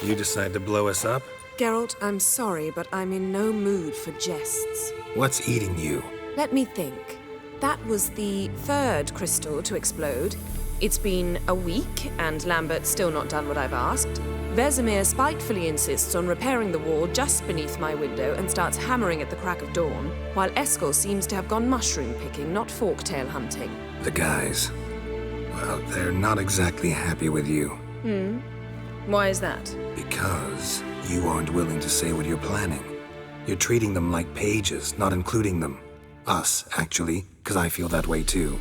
You decide to blow us up? Geralt, I'm sorry, but I'm in no mood for jests. What's eating you? Let me think. That was the third crystal to explode. It's been a week, and Lambert's still not done what I've asked. Vesemir spitefully insists on repairing the wall just beneath my window and starts hammering at the crack of dawn, while Eskel seems to have gone mushroom picking, not forktail hunting. The guys. Well, they're not exactly happy with you. Why is that? Because you aren't willing to say what you're planning. You're treating them like pages, not including them. Us, actually, because I feel that way too.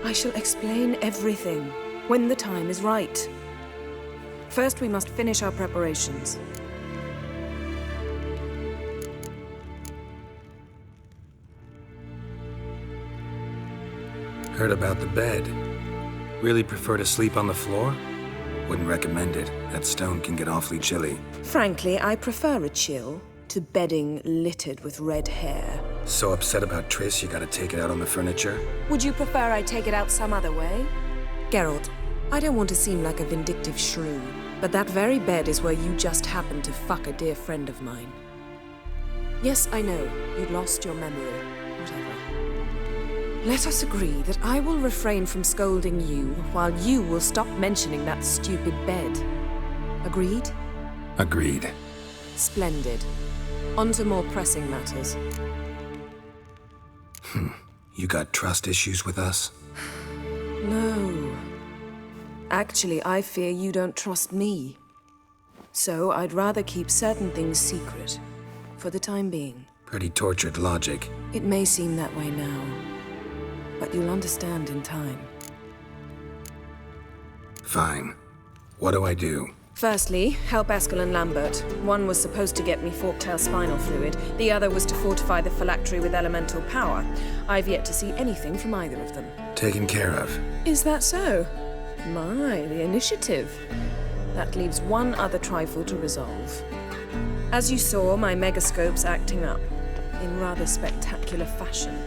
I shall explain everything when the time is right. First, we must finish our preparations. Heard about the bed. Really prefer to sleep on the floor? Wouldn't recommend it. That stone can get awfully chilly. Frankly, I prefer a chill to bedding littered with red hair. So upset about Triss, you gotta take it out on the furniture? Would you prefer I take it out some other way? Geralt, I don't want to seem like a vindictive shrew, but that very bed is where you just happened to fuck a dear friend of mine. Yes, I know, you'd lost your memory. Whatever. Let us agree that I will refrain from scolding you while you will stop mentioning that stupid bed. Agreed? Agreed. Splendid. On to more pressing matters. You got trust issues with us? No. Actually, I fear you don't trust me. So I'd rather keep certain things secret, for the time being. Pretty tortured logic. It may seem that way now, but you'll understand in time. Fine. What do I do? Firstly, help Eskel and Lambert. One was supposed to get me forktail spinal fluid, the other was to fortify the phylactery with elemental power. I've yet to see anything from either of them. Taken care of. Is that so? My, the initiative. That leaves one other trifle to resolve. As you saw, my megascope's acting up, in rather spectacular fashion.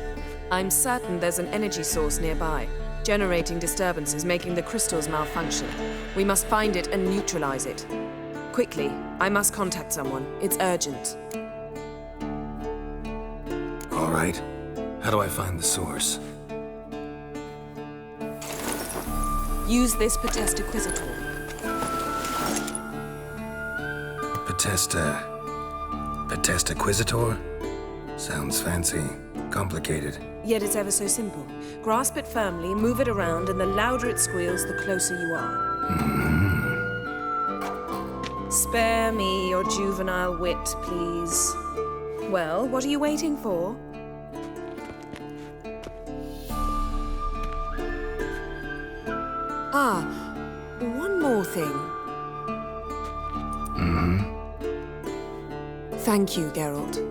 I'm certain there's an energy source nearby, generating disturbances, making the crystals malfunction. We must find it and neutralize it. Quickly, I must contact someone. It's urgent. All right. How do I find the source? Use this Potestaquizator. Potestaquizator? Sounds fancy. Complicated. Yet it's ever so simple. Grasp it firmly, move it around, and the louder it squeals, the closer you are. Spare me your juvenile wit, please. Well, what are you waiting for? Ah, one more thing. Thank you, Geralt.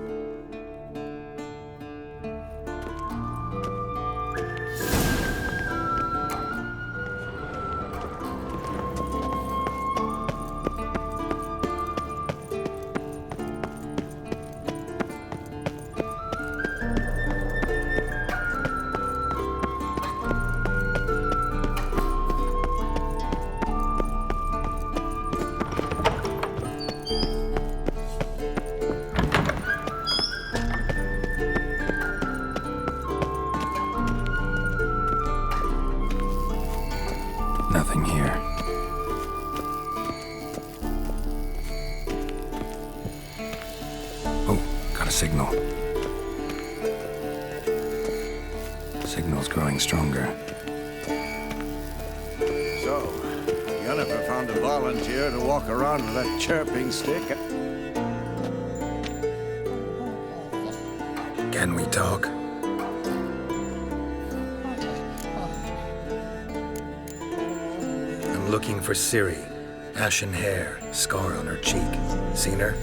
Nothing here. Oh, got a signal. Signal's growing stronger. So, Yennefer found a volunteer to walk around with that chirping stick. Can we talk? I'm looking for Ciri. Ashen hair, scar on her cheek. Seen her?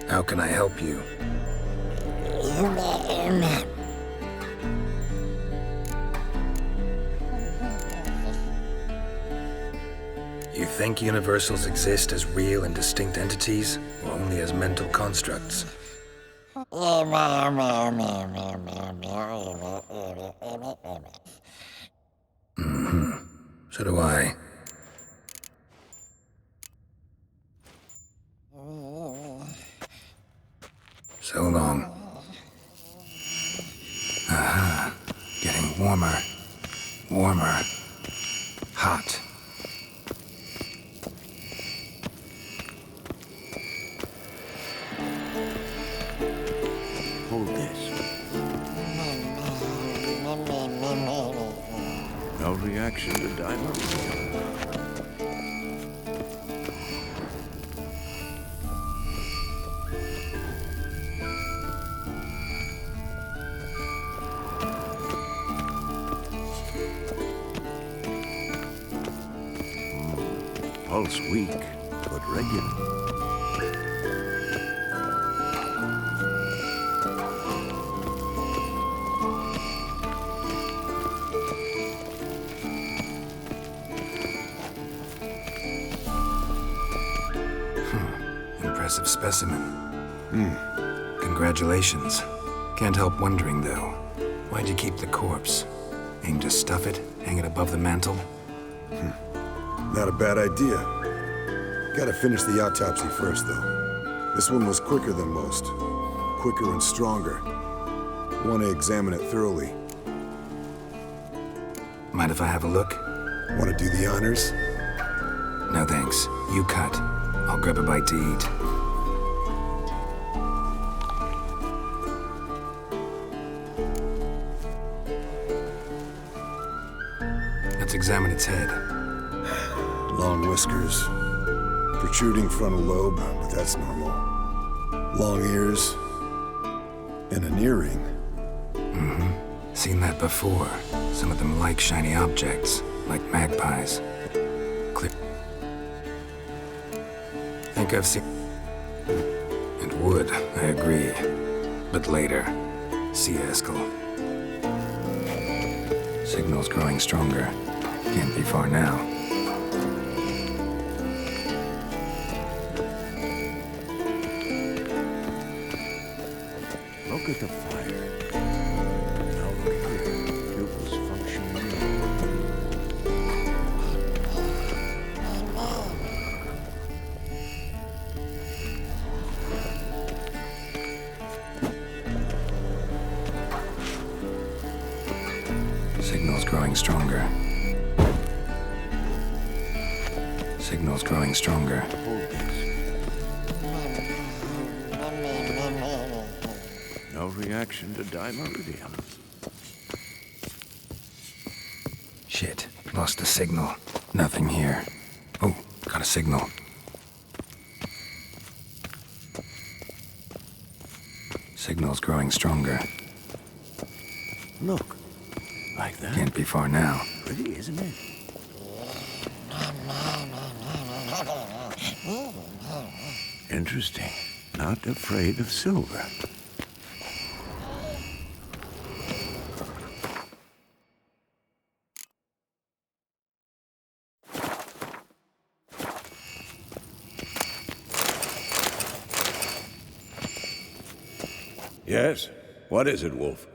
How can I help you? You think universals exist as real and distinct entities, or only as mental constructs? So do I. So long. Aha. Getting warmer. Warmer. Hot. Hold this. No reaction to diamond. Pulse weak, but regular. Impressive specimen. Congratulations. Can't help wondering, though. Why'd you keep the corpse? Aim to stuff it? Hang it above the mantle? Not a bad idea. Gotta finish the autopsy first, though. This one was quicker than most. Quicker and stronger. Want to examine it thoroughly. Mind if I have a look? Want to do the honors? No thanks. You cut. I'll grab a bite to eat. Let's examine its head. Long whiskers. Protruding frontal lobe, but that's normal. Long ears. And an earring. Seen that before. Some of them like shiny objects, like magpies. Clear. Think I've seen... And would, I agree. But later. See Eskel. Signal's growing stronger. Can't be far now. Look at the fire. Now look here. Pupils functioning. Signal's growing stronger. Signal's growing stronger. Hold this. No reaction to dimeridium. Shit, lost the signal. Nothing here. Oh, got a signal. Signal's growing stronger. Look. Like that. Can't be far now. Pretty, isn't it? Interesting. Not afraid of silver. Yes? What is it, Wolf?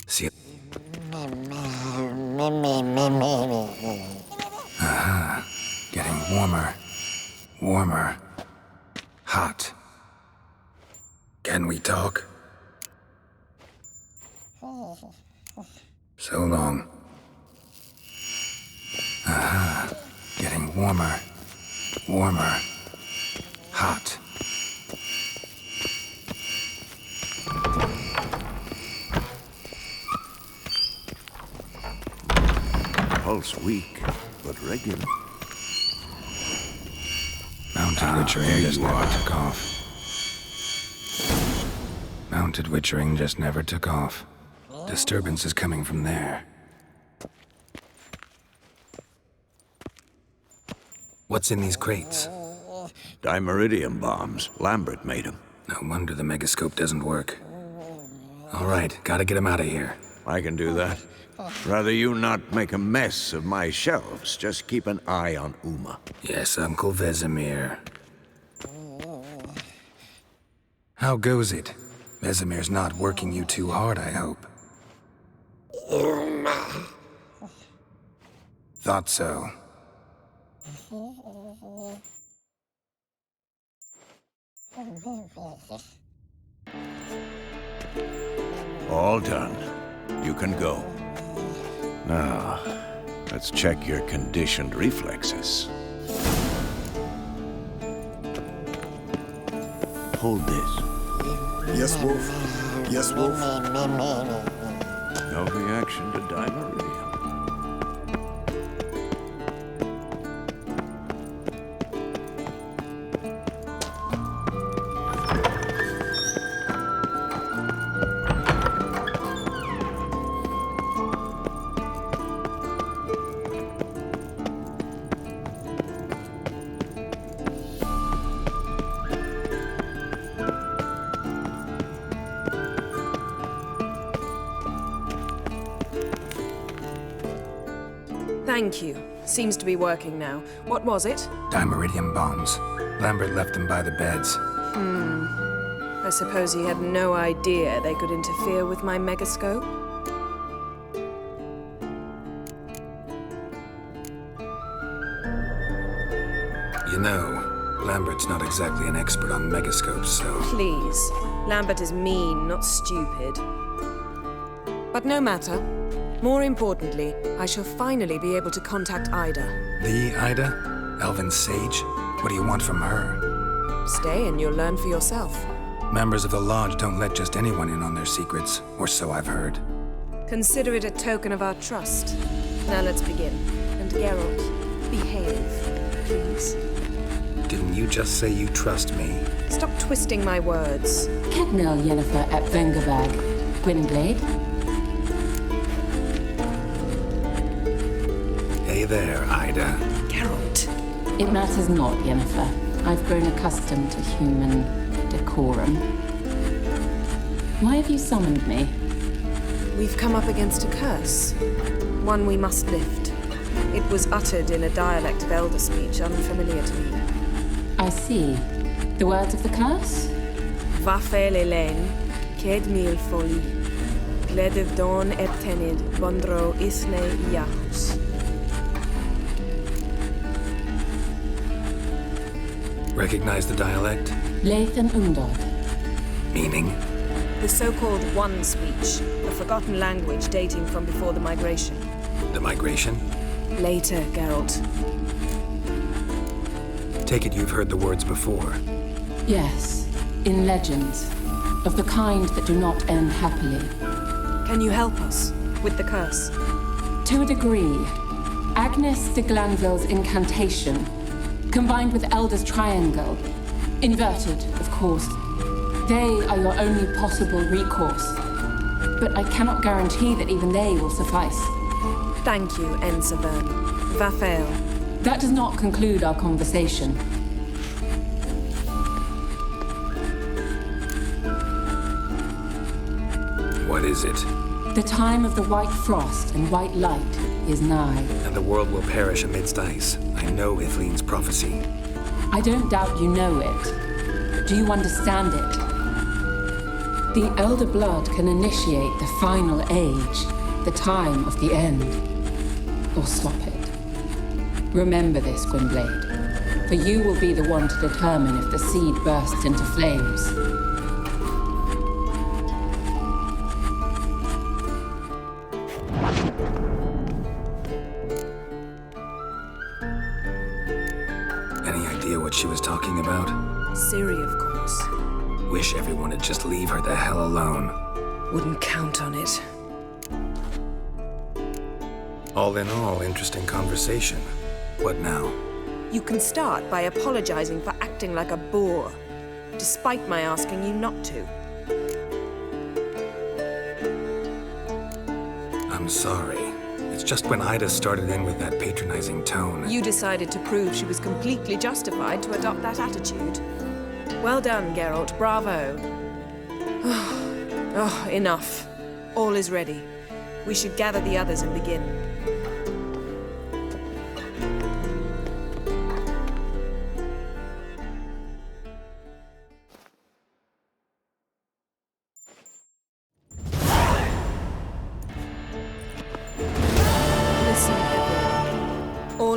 See it. Aha. Getting warmer. Warmer. Hot. Can we talk? So long. Aha. Getting warmer. Warmer. Hot. Pulse weak, but regular. Mounted witchering just never took off. Mounted witchering just never took off. Disturbance is coming from there. What's in these crates? Dimeridium bombs. Lambert made them. No wonder the megascope doesn't work. All right, gotta get him out of here. I can do that. Rather you not make a mess of my shelves. Just keep an eye on Uma. Yes, Uncle Vesemir. How goes it? Vesemir's not working you too hard, I hope. Thought so. All done. You can go. Now, let's check your conditioned reflexes. Hold this. Yes, Wolf? Yes, Wolf? No reaction to dimeradium. Thank you. Seems to be working now. What was it? Dimeridium bombs. Lambert left them by the beds. I suppose he had no idea they could interfere with my megascope? You know, Lambert's not exactly an expert on megascopes, so... Please. Lambert is mean, not stupid. But no matter. More importantly, I shall finally be able to contact Ida. The Ida? Elven sage? What do you want from her? Stay and you'll learn for yourself. Members of the Lodge don't let just anyone in on their secrets, or so I've heard. Consider it a token of our trust. Now let's begin. And Geralt, behave, please. Didn't you just say you trust me? Stop twisting my words. Kednel Yennefer at Vengerbag. Gwynblade. Hey there, Ida. Geralt. It matters not, Yennefer. I've grown accustomed to human decorum. Why have you summoned me? We've come up against a curse. One we must lift. It was uttered in a dialect of Elder speech unfamiliar to me. I see. The words of the curse? Vafe Lelaine, Ked Mil Foli, Gledev Don Eptenid, Bondro Isne Iahus. Recognize the dialect? Leith and Undod. Meaning? The so-called One speech, a forgotten language dating from before the migration. The migration? Later, Geralt. Take it you've heard the words before. Yes, in legends. Of the kind that do not end happily. Can you help us with the curse? To a degree, Agnes de Glanville's incantation, combined with Elder's triangle, inverted, of course. They are your only possible recourse. But I cannot guarantee that even they will suffice. Thank you, Ensavern. Vafael. That does not conclude our conversation. What is it? The time of the white frost and white light is nigh. And the world will perish amidst ice. I know Ithleen's prophecy. I don't doubt you know it. Do you understand it? The Elder Blood can initiate the final age, the time of the end, or stop it. Remember this, Gwynblade, for you will be the one to determine if the seed bursts into flames. Any idea what she was talking about? Ciri, of course. Wish everyone would just leave her the hell alone. Wouldn't count on it. All in all, interesting conversation. What now? You can start by apologizing for acting like a boor, despite my asking you not to. I'm sorry. It's just when Ida started in with that patronizing tone. You decided to prove she was completely justified to adopt that attitude. Well done, Geralt. Bravo. Oh, enough. All is ready. We should gather the others and begin.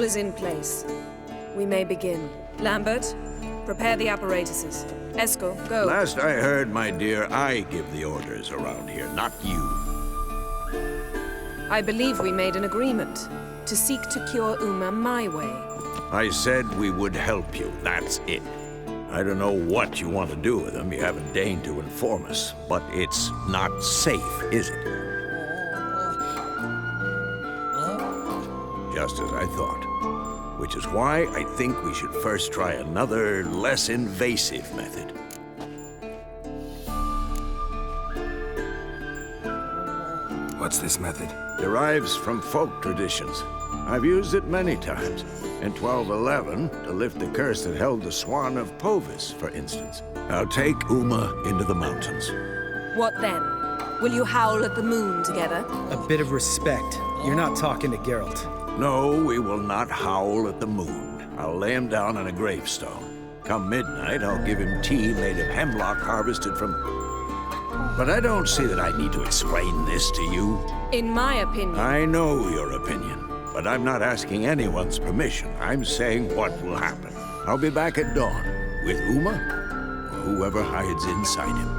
is in place. We may begin. Lambert, prepare the apparatuses. Eskel, go. Last I heard, my dear, I give the orders around here, not you. I believe we made an agreement to seek to cure Uma my way. I said we would help you, that's it. I don't know what you want to do with them. You haven't deigned to inform us. But it's not safe, is it? Just as I thought. Which is why I think we should first try another, less invasive method. What's this method? Derives from folk traditions. I've used it many times. In 1211, to lift the curse that held the Swan of Povis, for instance. Now take Uma into the mountains. What then? Will you howl at the moon together? A bit of respect. You're not talking to Geralt. No, we will not howl at the moon. I'll lay him down on a gravestone. Come midnight, I'll give him tea made of hemlock harvested from... But I don't see that I need to explain this to you. In my opinion... I know your opinion, but I'm not asking anyone's permission. I'm saying what will happen. I'll be back at dawn, with Uma, or whoever hides inside him.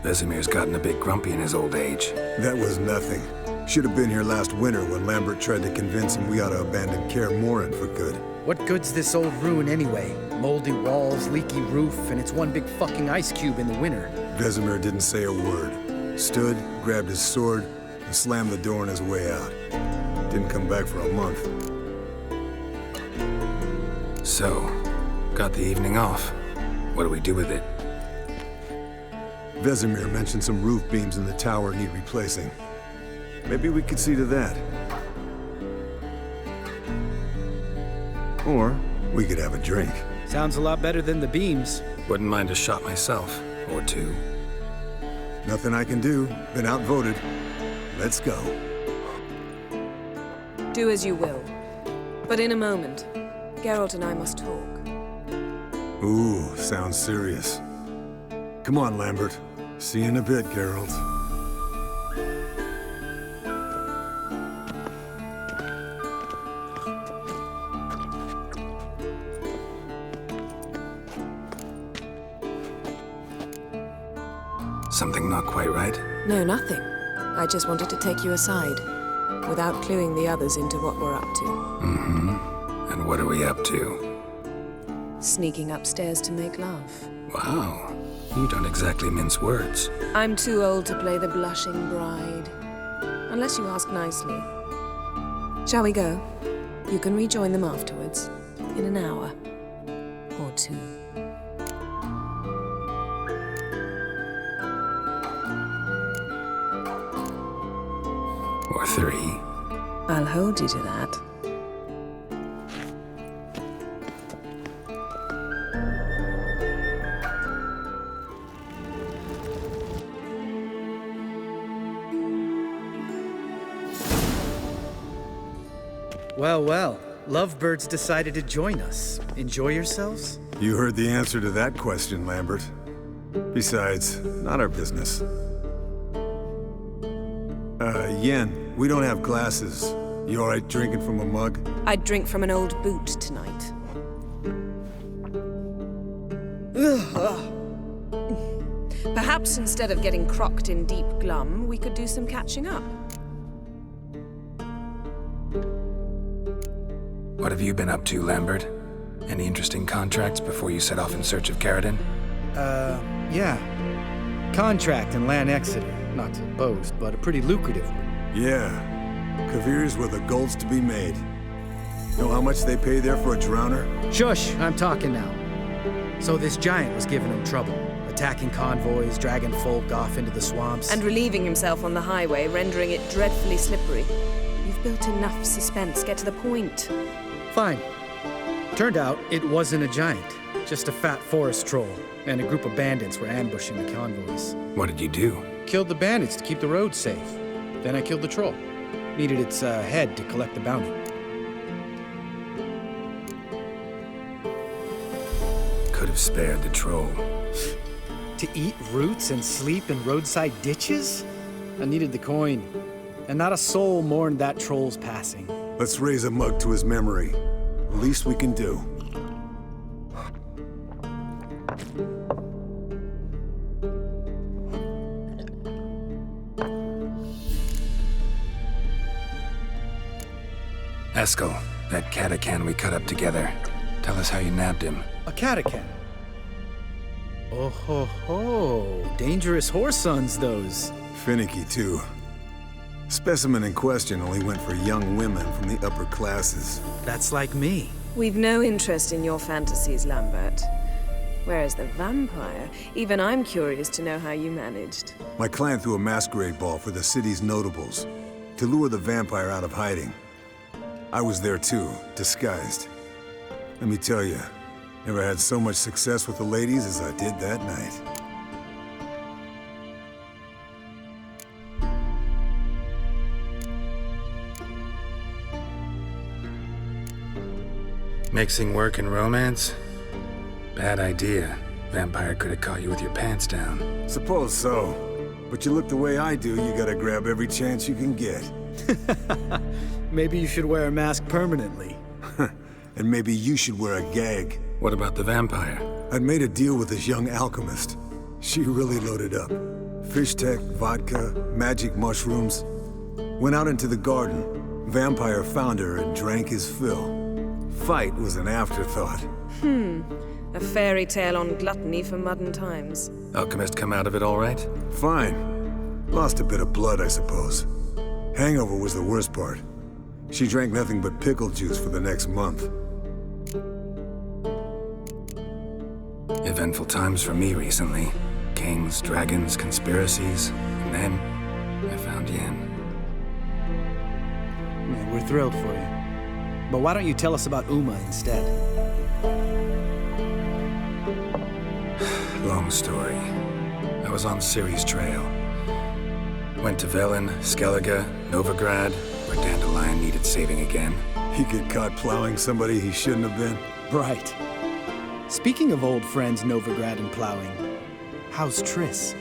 Vesemir's gotten a bit grumpy in his old age. That was nothing. Should have been here last winter when Lambert tried to convince him we ought to abandon Kaer Morhen for good. What good's this old ruin anyway? Moldy walls, leaky roof, and it's one big fucking ice cube in the winter. Vesemir didn't say a word. Stood, grabbed his sword, and slammed the door on his way out. Didn't come back for a month. So, got the evening off. What do we do with it? Vesemir mentioned some roof beams in the tower need replacing. Maybe we could see to that. Or we could have a drink. Sounds a lot better than the beams. Wouldn't mind a shot myself, or two. Nothing I can do. Been outvoted. Let's go. Do as you will. But in a moment, Geralt and I must talk. Ooh, sounds serious. Come on, Lambert. See you in a bit, Geralt. Something not quite right? No, nothing. I just wanted to take you aside, without cluing the others into what we're up to. Mm-hmm. And what are we up to? Sneaking upstairs to make love. Wow. You don't exactly mince words. I'm too old to play the blushing bride. Unless you ask nicely. Shall we go? You can rejoin them afterwards. In an hour. Or two. Or three. I'll hold you to that. Well, well. Lovebirds decided to join us. Enjoy yourselves? You heard the answer to that question, Lambert. Besides, not our business. Yen, we don't have glasses. You all right drinking from a mug? I'd drink from an old boot tonight. Perhaps instead of getting crocked in deep glum, we could do some catching up. What have you been up to, Lambert? Any interesting contracts before you set off in search of Caradon? Yeah. Contract in Lan Exeter. Not to boast, but a pretty lucrative one. Yeah. Kavir's where the gold's to be made. Know how much they pay there for a drowner? Shush, I'm talking now. So this giant was giving him trouble. Attacking convoys, dragging folk off into the swamps. And relieving himself on the highway, rendering it dreadfully slippery. You've built enough suspense. Get to the point. Fine. Turned out it wasn't a giant. Just a fat forest troll. And a group of bandits were ambushing the convoys. What did you do? Killed the bandits to keep the roads safe. Then I killed the troll. Needed its head to collect the bounty. Could have spared the troll. To eat roots and sleep in roadside ditches? I needed the coin. And not a soul mourned that troll's passing. Let's raise a mug to his memory. The least we can do. Eskel, that catacan we cut up together. Tell us how you nabbed him. A catacan? Oh ho ho. Dangerous horse sons, those. Finicky, too. Specimen in question only went for young women from the upper classes. That's like me. We've no interest in your fantasies, Lambert. Whereas the vampire, even I'm curious to know how you managed. My clan threw a masquerade ball for the city's notables to lure the vampire out of hiding. I was there too, disguised. Let me tell you, never had so much success with the ladies as I did that night. Mixing work and romance? Bad idea. Vampire could have caught you with your pants down. Suppose so. But you look the way I do, you gotta grab every chance you can get. Maybe you should wear a mask permanently. And maybe you should wear a gag. What about the vampire? I'd made a deal with this young alchemist. She really loaded up. Fish tech, vodka, magic mushrooms. Went out into the garden. Vampire found her and drank his fill. Fight was an afterthought. A fairy tale on gluttony for modern times. Alchemist come out of it all right? Fine. Lost a bit of blood, I suppose. Hangover was the worst part. She drank nothing but pickle juice for the next month. Eventful times for me recently. Kings, dragons, conspiracies, and then I found Yen. Yeah, we're thrilled for you. But why don't you tell us about Uma instead? Long story. I was on Ciri's trail. Went to Velen, Skellige, Novigrad, where Dandelion needed saving again. He get caught plowing somebody he shouldn't have been. Right. Speaking of old friends Novigrad and plowing, how's Triss?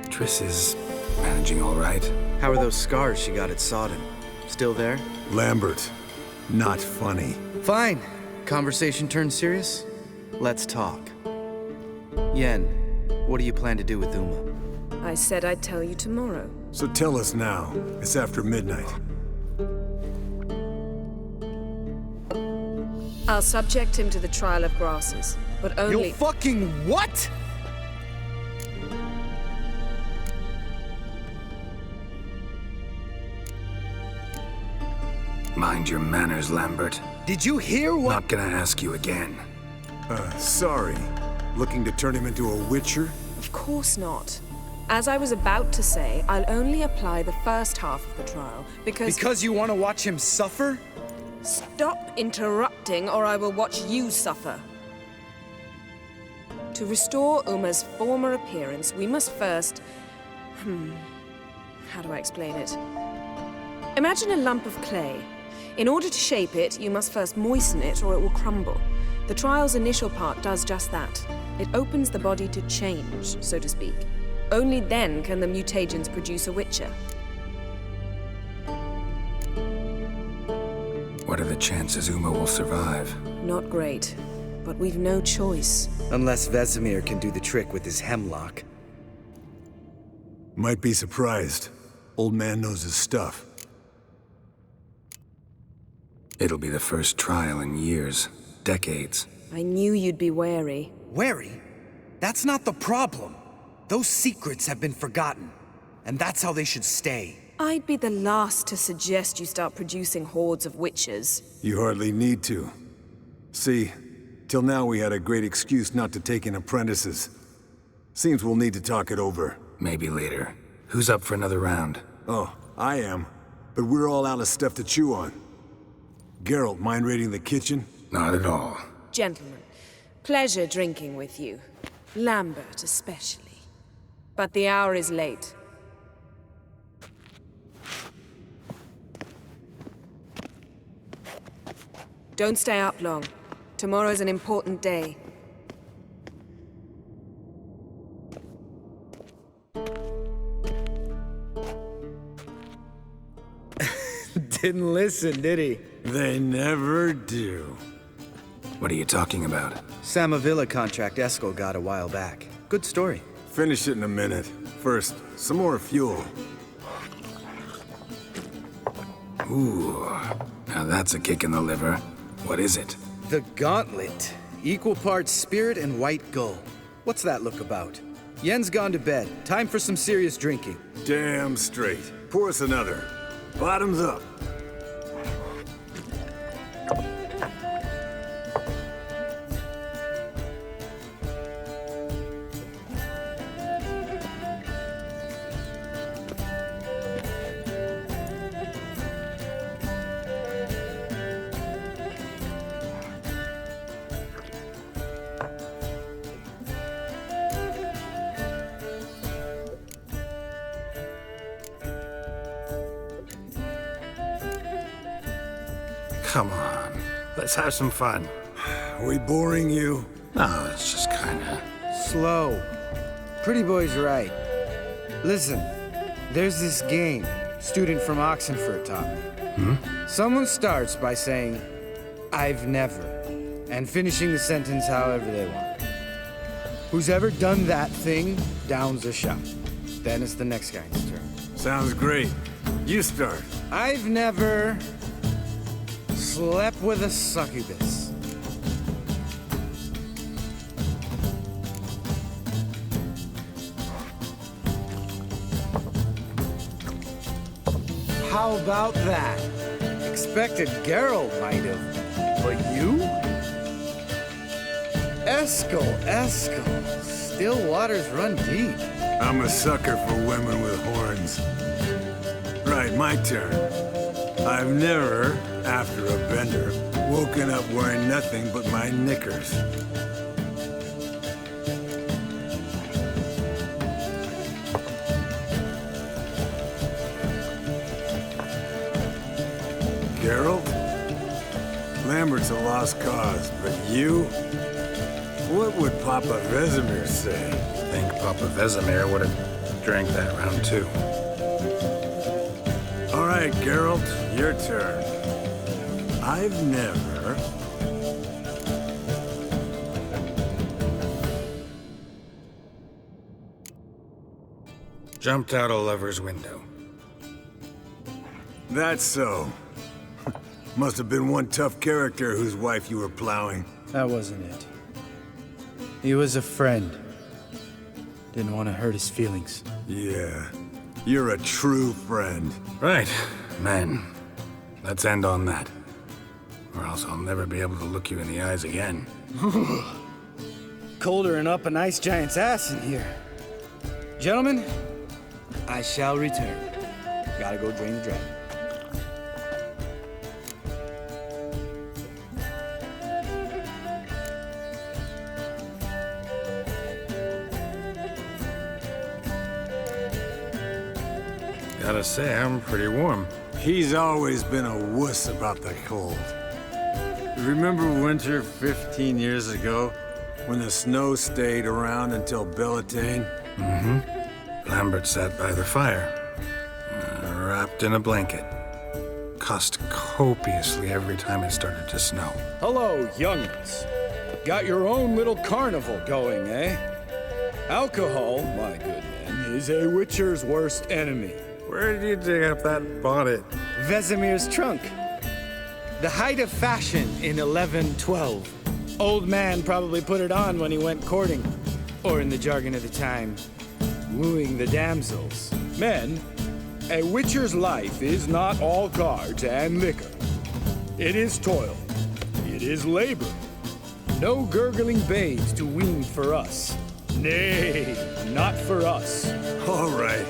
Triss is managing all right. How are those scars she got at Sodden? Still there? Lambert. Not funny. Fine. Conversation turned serious? Let's talk. Yen, what do you plan to do with Uma? I said I'd tell you tomorrow. So tell us now. It's after midnight. I'll subject him to the trial of grasses, but only— You'll fucking what? Mind your manners, Lambert. Did you hear what— Not gonna ask you again. Sorry. Looking to turn him into a witcher? Of course not. As I was about to say, I'll only apply the first half of the trial, because— Because you want to watch him suffer? Stop interrupting, or I will watch you suffer. To restore Uma's former appearance, we must first— how do I explain it? Imagine a lump of clay. In order to shape it, you must first moisten it, or it will crumble. The trial's initial part does just that. It opens the body to change, so to speak. Only then can the mutagens produce a witcher. What are the chances Uma will survive? Not great, but we've no choice. Unless Vesemir can do the trick with his hemlock. Might be surprised. Old man knows his stuff. It'll be the first trial in years, decades. I knew you'd be wary. Wary? That's not the problem. Those secrets have been forgotten, and that's how they should stay. I'd be the last to suggest you start producing hordes of witches. You hardly need to. See, till now we had a great excuse not to take in apprentices. Seems we'll need to talk it over. Maybe later. Who's up for another round? Oh, I am. But we're all out of stuff to chew on. Geralt, mind raiding the kitchen? Not at all. Gentlemen, pleasure drinking with you. Lambert especially. But the hour is late. Don't stay up long. Tomorrow's an important day. Didn't listen, did he? They never do. What are you talking about? Samavilla contract Eskel got a while back. Good story. Finish it in a minute. First, some more fuel. Ooh, now that's a kick in the liver. What is it? The Gauntlet. Equal parts spirit and white gull. What's that look about? Yen's gone to bed. Time for some serious drinking. Damn straight. Pour us another. Bottoms up. Come on, let's have some fun. Are we boring you? No, it's just kinda... Slow. Pretty boy's right. Listen, there's this game student from Oxenford taught me. Someone starts by saying, "I've never," and finishing the sentence however they want. Who's ever done that thing downs a shot. Then it's the next guy's turn. Sounds great. You start. I've never slept with a succubus. How about that? Expected Geralt might have, but you? Eskel. Still waters run deep. I'm a sucker for women with horns. Right, my turn. I've never, after a bender, woken up wearing nothing but my knickers. Geralt? Lambert's a lost cause, but you? What would Papa Vesemir say? I think Papa Vesemir would have drank that round too. All right, Geralt, your turn. I've never... Jumped out a lover's window. That's so. Must have been one tough character whose wife you were plowing. That wasn't it. He was a friend. Didn't want to hurt his feelings. Yeah, you're a true friend. Right, man. Let's end on that. Or else I'll never be able to look you in the eyes again. Colder than up an ice giant's ass in here. Gentlemen, I shall return. Gotta go drain the dragon. Gotta say, I'm pretty warm. He's always been a wuss about the cold. Remember winter 15 years ago, when the snow stayed around until Bellatane? Mm-hmm. Lambert sat by the fire, wrapped in a blanket. Cussed copiously every time it started to snow. Hello, young'uns. Got your own little carnival going, eh? Alcohol, my good man, is a witcher's worst enemy. Where did you dig up that bonnet? Vesemir's trunk. The height of fashion in 1112. Old man probably put it on when he went courting. Or in the jargon of the time, wooing the damsels. Men, a witcher's life is not all cards and liquor. It is toil. It is labor. No gurgling babes to wean for us. Nay, not for us. All right,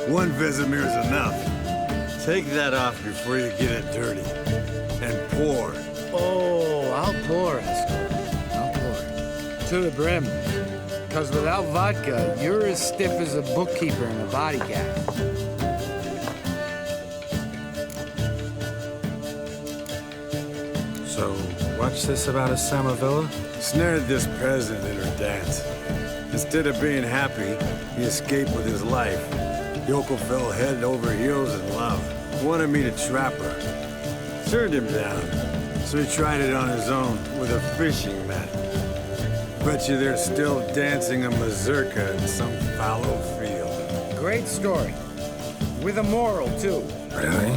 one Vesemir's enough. Take that off before you get it dirty. And pour. Oh, I'll pour, Esco. I'll pour. To the brim. Because without vodka, you're as stiff as a bookkeeper in a body gag. So, what's this about a Samavilla? Snared this peasant in her dance. Instead of being happy, he escaped with his life. Yoko fell head over heels in love. Wanted me to trap her. Turned him down. So he tried it on his own with a fishing net. Bet you they're still dancing a mazurka in some fallow field. Great story. With a moral, too. Really?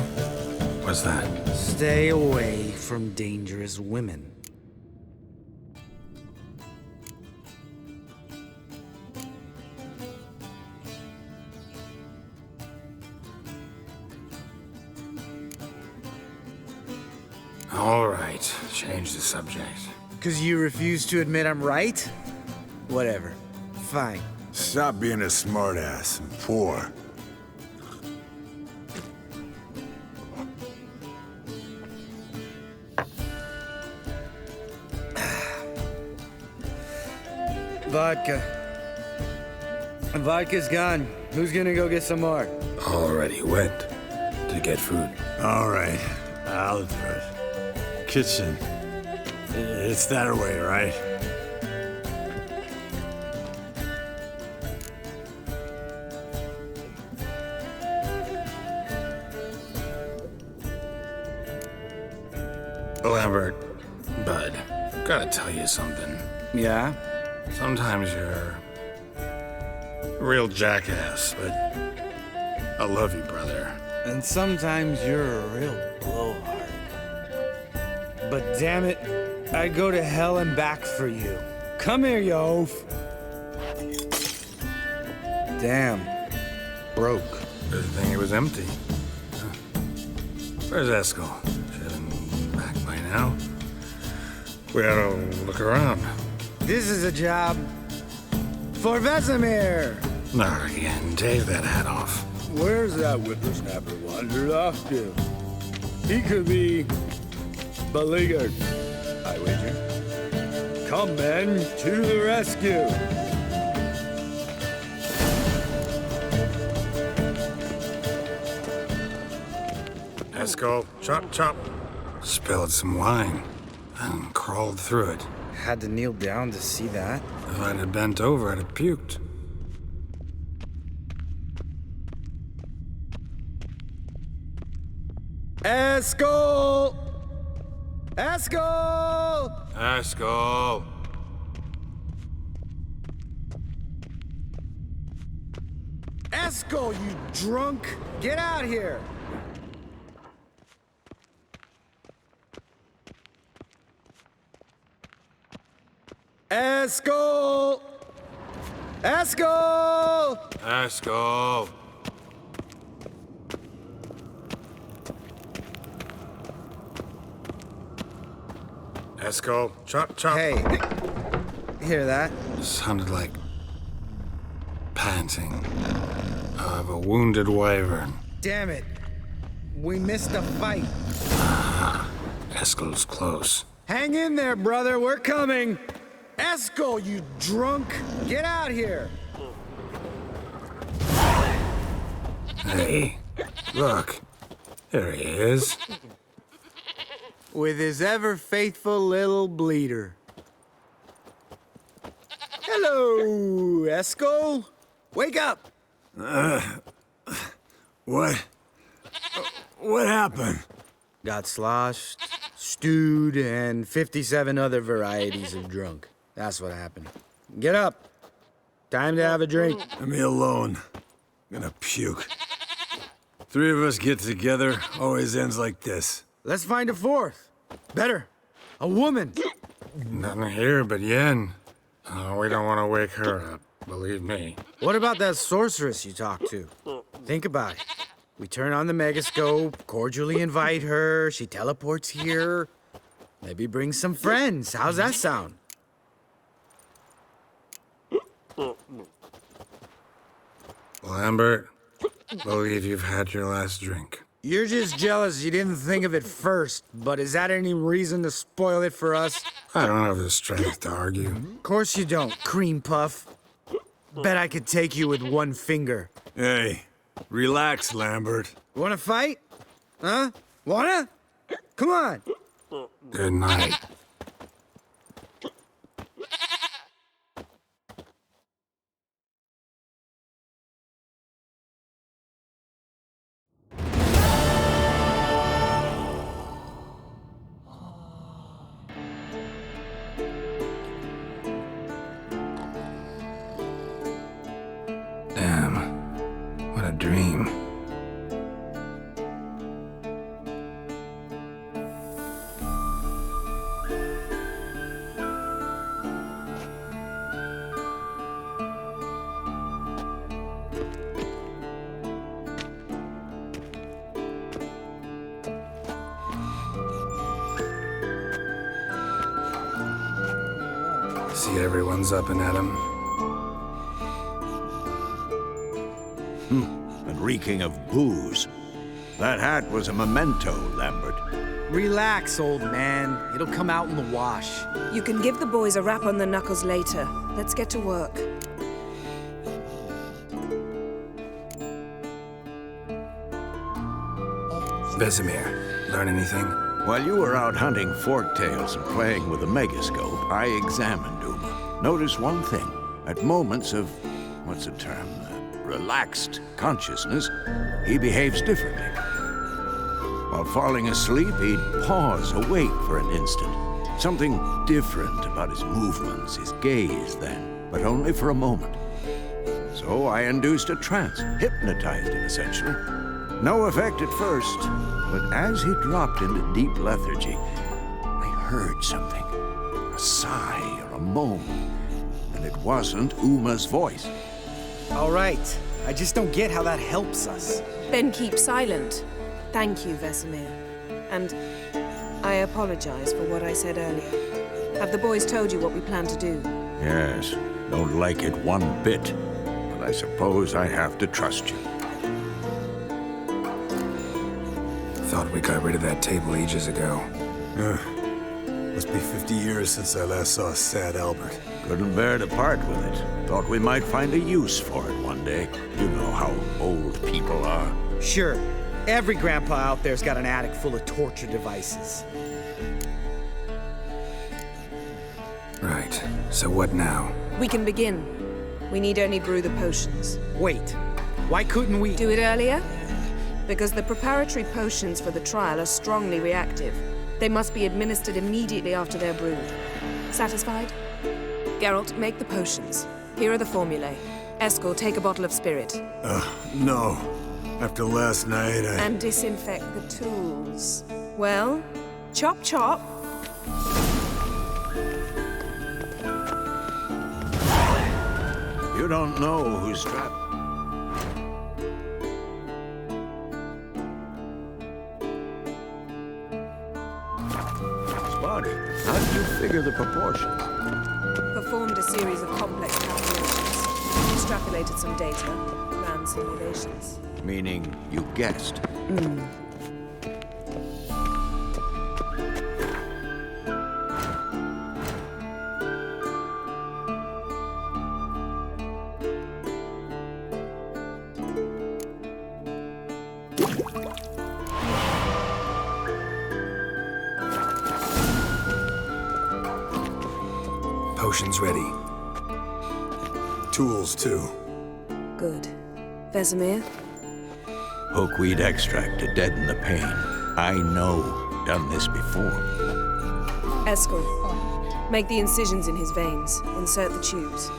What's that? Stay away from dangerous women. All right, change the subject. Because you refuse to admit I'm right? Whatever. Fine. Stop being a smartass and pour. Vodka. Vodka's gone. Who's gonna go get some more? Already went to get food. All right, I'll do it. Kitchen. It's that way, right? Lambert, bud, gotta tell you something. Yeah? Sometimes you're a real jackass, but I love you, brother. And sometimes you're a real blowhard. But damn it, I'd go to hell and back for you. Come here, you oaf. Damn. Broke. Good thing it was empty. Where's Eskel? Should have been back by now. We ought to look around. This is a job for Vesemir. Not again. Take that hat off. Where's that whippersnapper wandered off to? He could be beleaguered, I wager. Come, men, to the rescue. Eskel, chop, chop. Spilled some wine and crawled through it. Had to kneel down to see that. If I'd have bent over, I'd have puked. Eskel! Eskel! Eskel! Eskel, you drunk! Get out here! Eskel! Eskel! Eskel! Eskel, chop, chop. Hey, hear that? Sounded like panting of a wounded wyvern. Damn it. We missed a fight. Eskel's close. Hang in there, brother. We're coming. Eskel, you drunk! Get out here! Hey, look. There he is. With his ever-faithful little bleeder. Hello, Eskel. Wake up! What? What happened? Got sloshed, stewed, and 57 other varieties of drunk. That's what happened. Get up. Time to have a drink. Leave me alone. I'm gonna puke. Three of us get together, always ends like this. Let's find a fourth. Better. A woman. Nothing here but Yen. Oh, we don't want to wake her up, believe me. What about that sorceress you talked to? Think about it. We turn on the megascope, cordially invite her, she teleports here. Maybe bring some friends. How's that sound? Lambert, believe you've had your last drink. You're just jealous you didn't think of it first, but is that any reason to spoil it for us? I don't have the strength to argue. Of course you don't, cream puff. Bet I could take you with one finger. Hey, relax, Lambert. Wanna fight? Huh? Wanna? Come on. Good night. Damn, what a dream. See, everyone's up and at 'em. And reeking of booze. That hat was a memento, Lambert. Relax, old man. It'll come out in the wash. You can give the boys a rap on the knuckles later. Let's get to work. Vesemir, learn anything? While you were out hunting forktails and playing with a megascope, I examined Uma. Notice one thing. At moments of, what's the term, relaxed consciousness, he behaves differently. While falling asleep, he'd pause, awake for an instant. Something different about his movements, his gaze then, but only for a moment. So I induced a trance, hypnotized him essentially. No effect at first, but as he dropped into deep lethargy, I heard something. A sigh or a moan, and it wasn't Uma's voice. All right. I just don't get how that helps us. Then keep silent. Thank you, Vesemir. And I apologize for what I said earlier. Have the boys told you what we plan to do? Yes, don't like it one bit, but I suppose I have to trust you. Thought we got rid of that table ages ago. Must be 50 years since I last saw sad Albert. Couldn't bear to part with it. Thought we might find a use for it one day. You know how old people are. Sure. Every grandpa out there's got an attic full of torture devices. Right, so what now? We can begin. We need only brew the potions. Wait. Why couldn't we... Do it earlier? Because the preparatory potions for the trial are strongly reactive. They must be administered immediately after they're brewed. Satisfied? Geralt, make the potions. Here are the formulae. Eskel, take a bottle of spirit. No. After last night, And disinfect the tools. Well, chop chop. You don't know who's trapped. Spotty, how did you figure the proportions? Performed a series of complex calculations. Extrapolated some data. Ran simulations. Meaning you guessed. Potions ready. tools too. Good. Vesemir? Hookweed extract to deaden the pain. I know. Done this before. Eskel, make the incisions in his veins. Insert the tubes.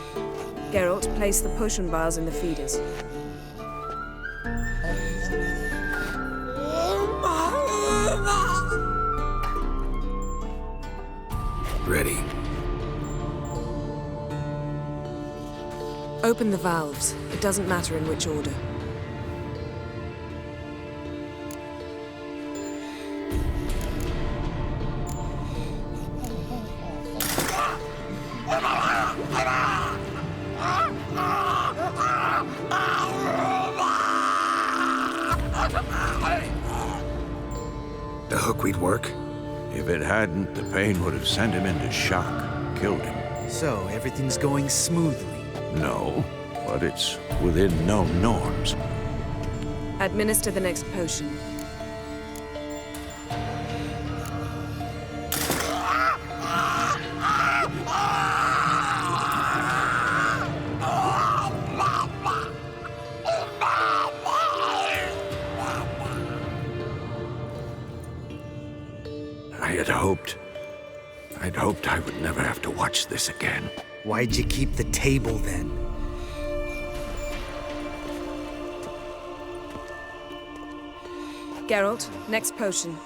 Geralt, place the potion vials in the feeders. Ready. Open the valves. It doesn't matter in which order. hook we'd work? If it hadn't, the pain would have sent him into shock, killed him. So, everything's going smoothly. No, but it's within known norms. Administer the next potion. I'd hoped I would never have to watch this again. Why'd you keep the table then? Geralt, next potion.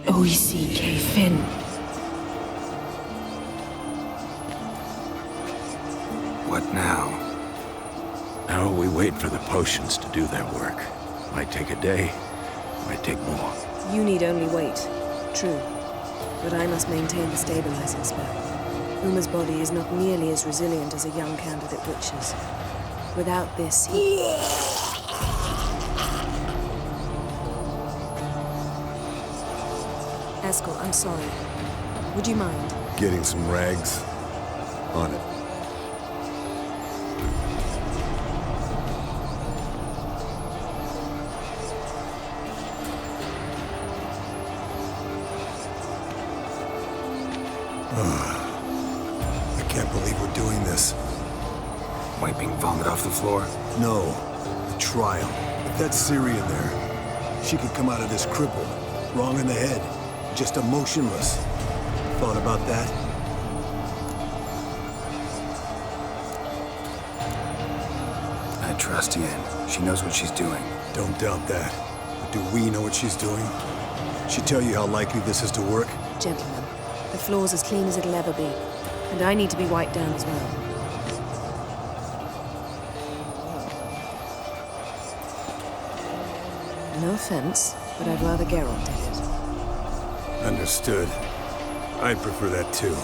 OECK Finn. What now? Now we wait for the potions to do their work. Might take a day, might take more. You need only wait. True. But I must maintain the stabilizing spell. Uma's body is not nearly as resilient as a young candidate witch's. Without this, he... Eskel, I'm sorry. Would you mind? Getting some rags? On it. I can't believe we're doing this. Wiping vomit off the floor? No, the trial. If that's Ciri in there, she could come out of this crippled, wrong in the head, just emotionless. Thought about that? I trust Yen. She knows what she's doing. Don't doubt that. But do we know what she's doing? She tell you how likely this is to work? Gentlemen, the floor's as clean as it'll ever be. And I need to be wiped down as well. No offense, but I'd rather Geralt did it. Understood. I'd prefer that too.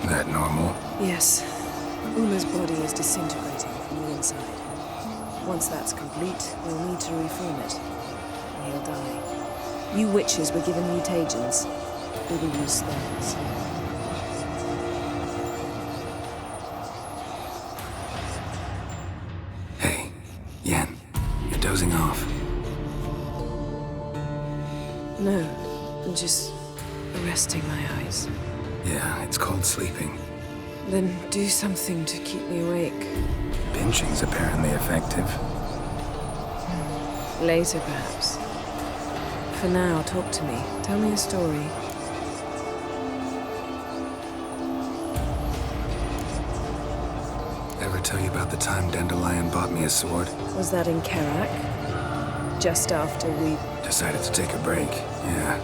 That normal? Yes. Uma's body is disintegrating from the inside. Once that's complete, we'll need to reform it. Or he'll die. You witches were given mutagens. We will use those. Hey, Yen, you're dozing off. No, I'm just resting my eyes. Yeah, it's called sleeping. Then do something to keep me awake. Pinching's apparently effective. Later, perhaps. For now, talk to me. Tell me a story. Ever tell you about the time Dandelion bought me a sword? Was that in Karak? Just after we... Decided to take a break, yeah.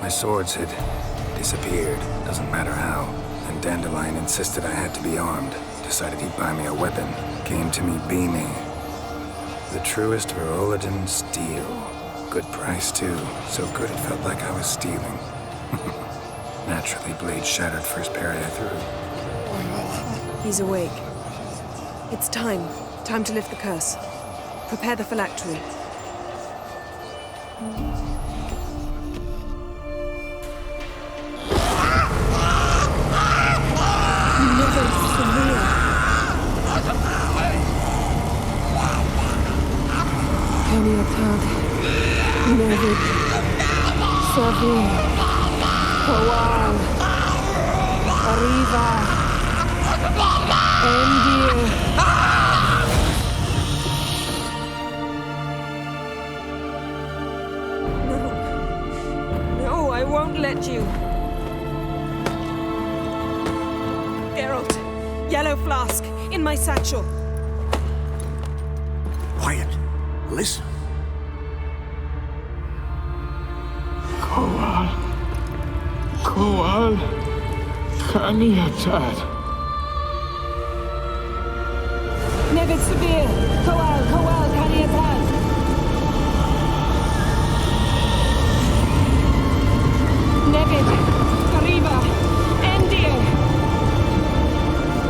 My swords had disappeared, doesn't matter how. And Dandelion insisted I had to be armed. Decided he'd buy me a weapon. Came to me beaming. The truest Verolidan steel. Good price, too. So good it felt like I was stealing. Naturally, blade shattered first parry I threw. He's awake. It's time. Time to lift the curse. Prepare the phylactery. Nevid, Savi, Kawal, Arriva, Endir. No, I won't let you. Geralt! Yellow flask, in my satchel. Quiet. Listen. Koal, Kaniatad. Nevid Severe! Koal, Kaniatad! Nevid! Kariba! Endir!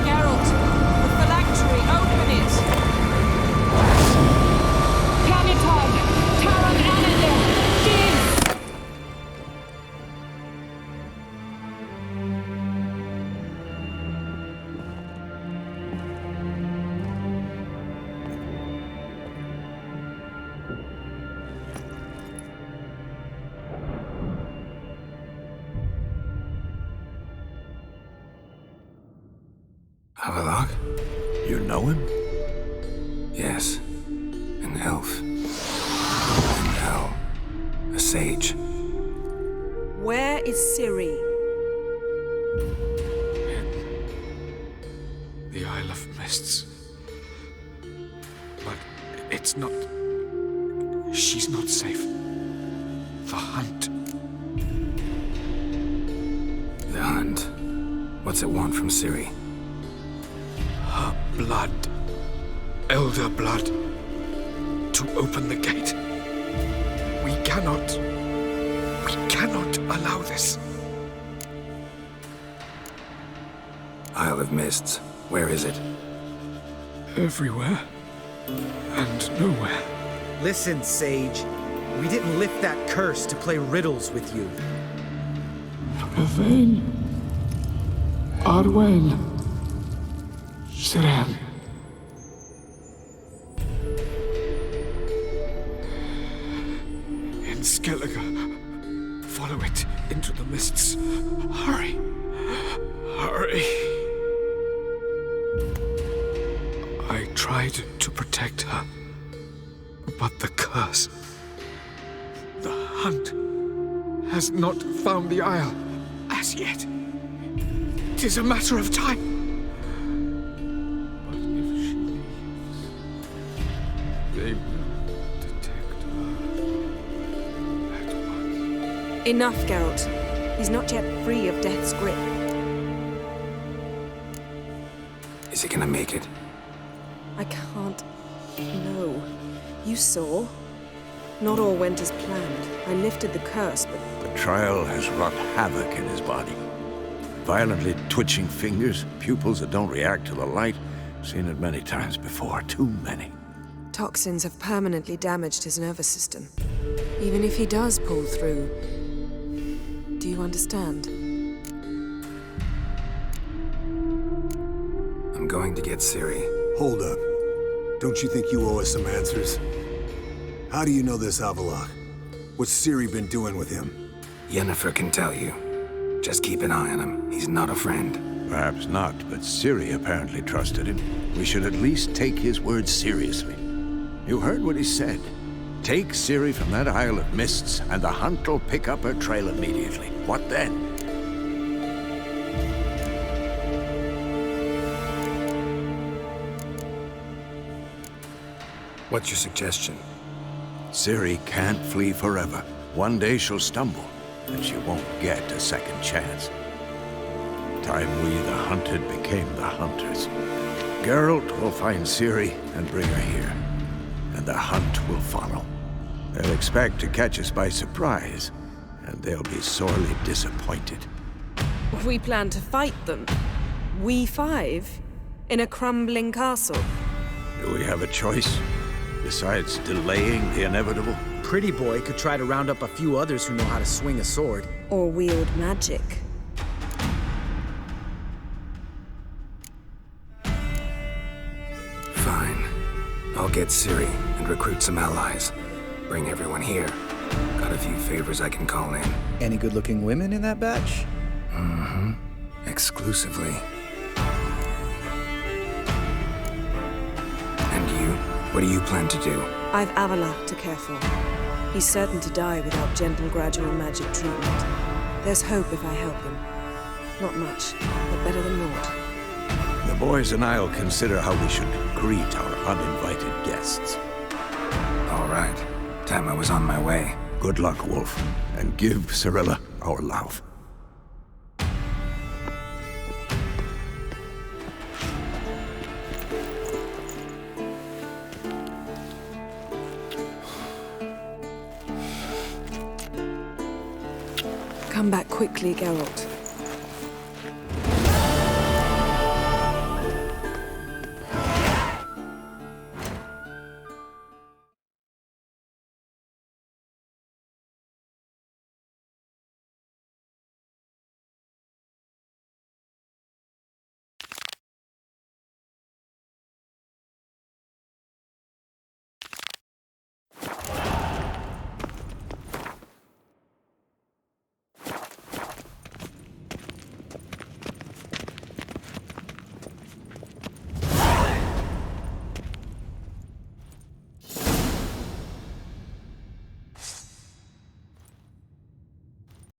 Geralt, the phylactery, open it! Kaniatad! Taran Anadir! Diz! Avaloq? You know him? Yes. An elf. And now, a sage. Where is Ciri? The Isle of Mists. But it's not... She's not safe. The hunt. The hunt. What's it want from Ciri? Her blood. Elder blood. To open the gate. We cannot allow this. Isle of Mists. Where is it? Everywhere. And nowhere. Listen, Sage. We didn't lift that curse to play riddles with you. Yvain. Arwen. Siren. In Skellige. Follow it into the mists. Hurry. Hurry. I tried to protect her. But the curse. The hunt has not found the Isle as yet. It is a matter of time. But if she leaves, they will detect her at once. Enough, Geralt. He's not yet free of death's grip. Is he gonna make it? I can't... No. You saw? Not all went as planned. I lifted the curse, but... The trial has wrought havoc in his body. Violently twitching fingers, pupils that don't react to the light. Seen it many times before, too many. Toxins have permanently damaged his nervous system. Even if he does pull through... Do you understand? I'm going to get Ciri. Hold up. Don't you think you owe us some answers? How do you know this Avaloq? What's Ciri been doing with him? Yennefer can tell you. Just keep an eye on him. He's not a friend. Perhaps not, but Ciri apparently trusted him. We should at least take his words seriously. You heard what he said. Take Ciri from that Isle of Mists, and the hunt will pick up her trail immediately. What then? What's your suggestion? Ciri can't flee forever. One day she'll stumble, and she won't get a second chance. Time we, the hunted, became the hunters. Geralt will find Ciri and bring her here, and the hunt will follow. They'll expect to catch us by surprise, and they'll be sorely disappointed. We plan to fight them. We five? In a crumbling castle? Do we have a choice? Besides delaying the inevitable? Pretty boy could try to round up a few others who know how to swing a sword. Or wield magic. Fine. I'll get Ciri and recruit some allies. Bring everyone here. Got a few favors I can call in. Any good-looking women in that batch? Mm-hmm. Exclusively. And you? What do you plan to do? I've Avaloq to care for. He's certain to die without gentle, gradual magic treatment. There's hope if I help him. Not much, but better than naught. The boys and I'll consider how we should greet our uninvited guests. All right. Time I was on my way. Good luck, Wolf, and give Cirilla our love. Come back quickly, Geralt.